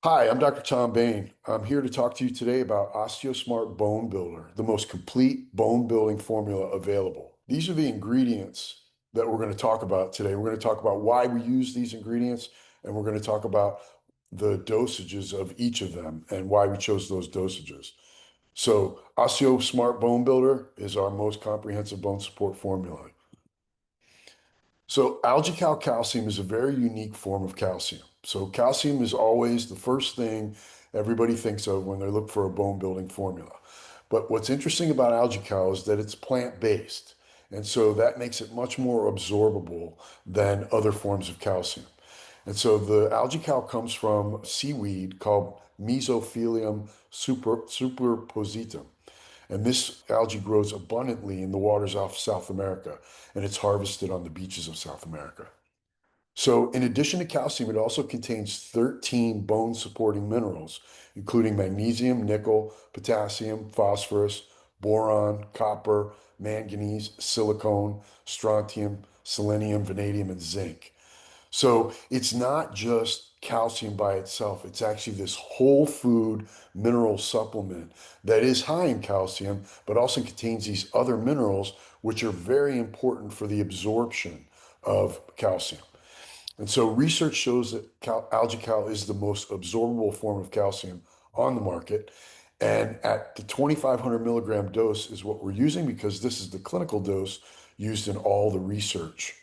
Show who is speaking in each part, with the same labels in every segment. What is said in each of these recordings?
Speaker 1: Hi, I'm Dr. Tom Bain. I'm here to talk to you today about OsteoSmart Bone Builder, the most complete bone building formula available. These are the ingredients that we're going to talk about today. We're going to talk about why we use these ingredients, and we're going to talk about the dosages of each of them and why we chose those dosages. So, OsteoSmart Bone Builder is our most comprehensive bone support formula. So AlgaeCal calcium is a very unique form of calcium. So calcium is always the first thing everybody thinks of when they look for a bone building formula. But what's interesting about AlgaeCal is that it's plant-based. And so that makes it much more absorbable than other forms of calcium. And so the AlgaeCal comes from seaweed called Mesophilium superpositum. And this algae grows abundantly in the waters off South America, and it's harvested on the beaches of South America. So, in addition to calcium, it also contains 13 bone supporting minerals, including magnesium, nickel, potassium, phosphorus, boron, copper, manganese, silicone, strontium, selenium, vanadium, and zinc. So it's not just calcium by itself. It's actually this whole food mineral supplement that is high in calcium, but also contains these other minerals, which are very important for the absorption of calcium. And so research shows that AlgaeCal is the most absorbable form of calcium on the market. And at the 2,500 milligram dose is what we're using because this is the clinical dose used in all the research.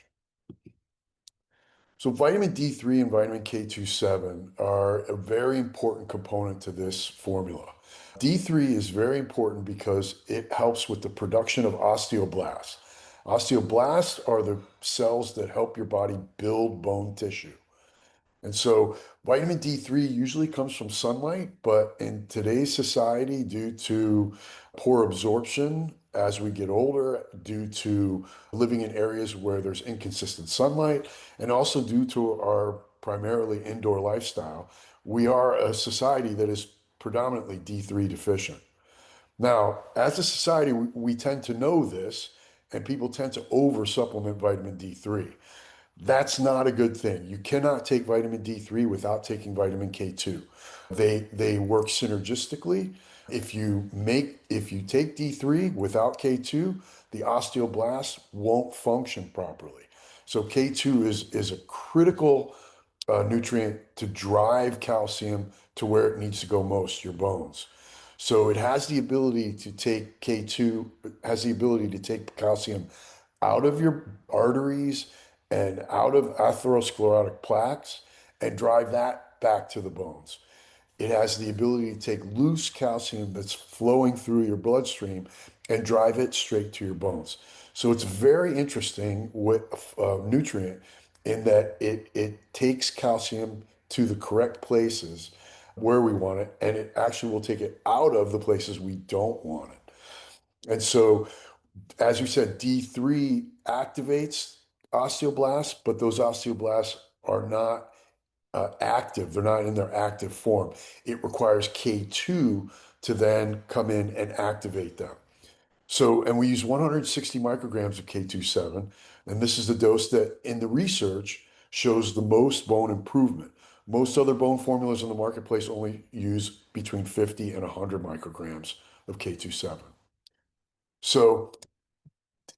Speaker 1: So vitamin D3 and vitamin K27 are a very important component to this formula. D3 is very important because it helps with the production of osteoblasts. Osteoblasts are the cells that help your body build bone tissue. And so vitamin D3 usually comes from sunlight, but in today's society, due to poor absorption as we get older, due to living in areas where there's inconsistent sunlight, and also due to our primarily indoor lifestyle, we are a society that is predominantly D3 deficient. Now, as a society, we tend to know this, and people tend to over supplement vitamin D3. That's not a good thing. You cannot take vitamin D3 without taking vitamin K2. They work synergistically. If you take D3 without K2, the osteoblasts won't function properly. So K2 is a critical nutrient to drive calcium to where it needs to go most, your bones. So it has the ability to take K2, has the ability to take calcium out of your arteries and out of atherosclerotic plaques and drive that back to the bones. It has the ability to take loose calcium that's flowing through your bloodstream and drive it straight to your bones. So it's very interesting with nutrient in that it takes calcium to the correct places where we want it, and it actually will take it out of the places we don't want it. And so, as you said, D3 activates osteoblasts, but those osteoblasts are not active. They're not in their active form. It requires K2 to then come in and activate them. So, and we use 160 micrograms of K27, and this is the dose that in the research shows the most bone improvement. Most other bone formulas in the marketplace only use between 50 and 100 micrograms of K27. So,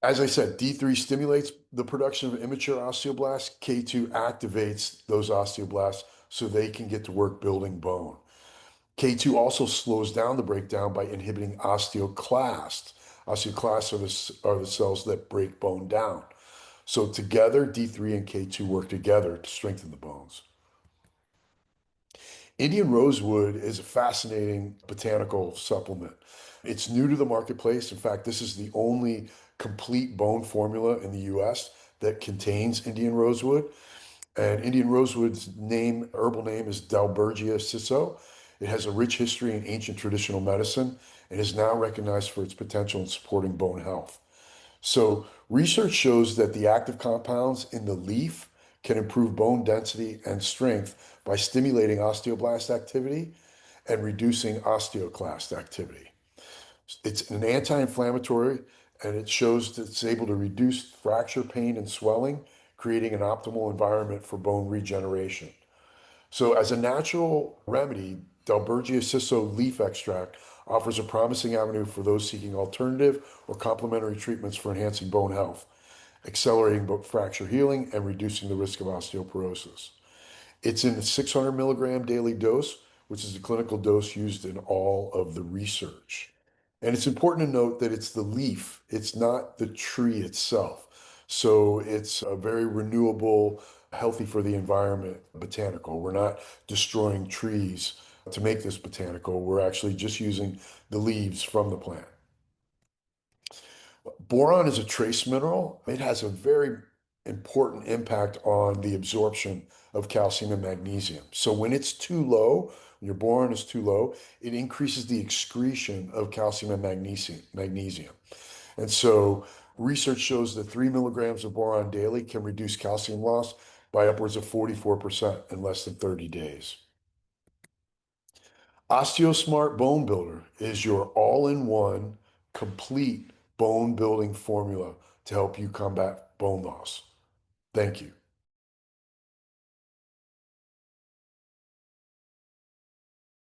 Speaker 1: as I said, D3 stimulates the production of immature osteoblasts. K2 activates those osteoblasts so they can get to work building bone. K2 also slows down the breakdown by inhibiting osteoclasts. Osteoclasts are the cells that break bone down. So together, D3 and K2 work together to strengthen the bones. Indian rosewood is a fascinating botanical supplement. It's new to the marketplace. In fact, this is the only complete bone formula in the US that contains Indian rosewood. And Indian rosewood's herbal name is Dalbergia sisso. It has a rich history in ancient traditional medicine and is now recognized for its potential in supporting bone health. So, research shows that the active compounds in the leaf can improve bone density and strength by stimulating osteoblast activity and reducing osteoclast activity. It's an anti-inflammatory, and it shows that it's able to reduce fracture pain and swelling, creating an optimal environment for bone regeneration. So, as a natural remedy, Dalbergia sisso leaf extract offers a promising avenue for those seeking alternative or complementary treatments for enhancing bone health, accelerating fracture healing, and reducing the risk of osteoporosis. It's in a 600 milligram daily dose, which is the clinical dose used in all of the research. And it's important to note that it's the leaf, it's not the tree itself. So it's a very renewable, healthy for the environment botanical. We're not destroying trees to make this botanical. We're actually just using the leaves from the plant. Boron is a trace mineral. It has a very important impact on the absorption of calcium and magnesium. So when it's too low, when your boron is too low, it increases the excretion of calcium and magnesium. And so research shows that 3 milligrams of boron daily can reduce calcium loss by upwards of 44% in less than 30 days. OsteoSmart Bone Builder is your all-in-one complete bone building formula to help you combat bone loss. Thank you.